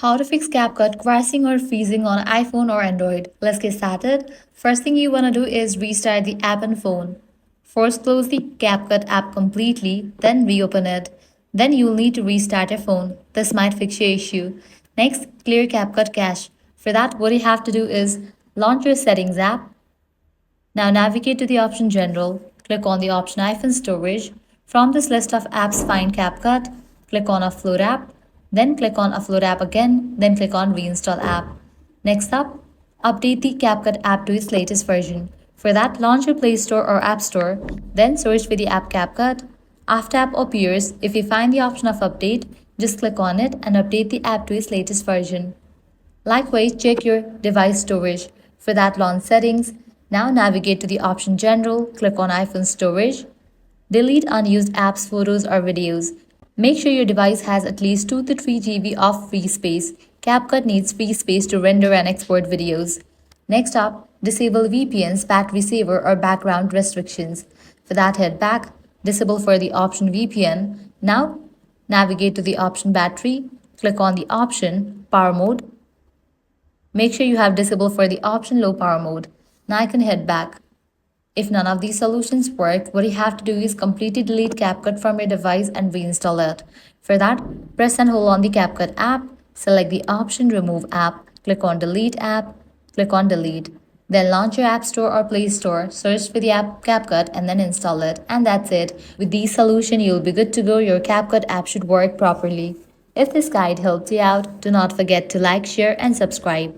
How to fix CapCut crashing or freezing on iPhone or Android. Let's get started. First thing you want to do is restart the app and phone. First close the CapCut app completely, then reopen it. Then you'll need to restart your phone. This might fix your issue. Next, clear CapCut cache. For that, what you have to do is launch your settings app. Now navigate to the option General. Click on the option iPhone Storage. From this list of apps, find CapCut. Click on Upload app. Then click on Upload app again. Then click on Reinstall app. Next up, update the CapCut app to its latest version. For that, launch your Play Store or App Store. Then search for the app CapCut. After app appears, if you find the option of update, just click on it and update the app to its latest version. Likewise, check your device storage. For that, launch settings. Now navigate to the option General, click on iPhone Storage. Delete unused apps, photos, or videos. Make sure your device has at least 2 to 3 GB of free space. CapCut needs free space to render and export videos. Next up, disable VPNs, battery saver, or background restrictions. For that, head back, disable for the option VPN. Now, navigate to the option Battery, click on the option Power Mode. Make sure you have disabled for the option Low Power Mode. Now I can head back. If none of these solutions work, what you have to do is completely delete CapCut from your device and reinstall it. For that, press and hold on the CapCut app, select the option Remove App, click on Delete App, click on Delete. Then launch your App Store or Play Store, search for the app CapCut and then install it. And that's it. With these solutions, you'll be good to go. Your CapCut app should work properly. If this guide helped you out, do not forget to like, share and subscribe.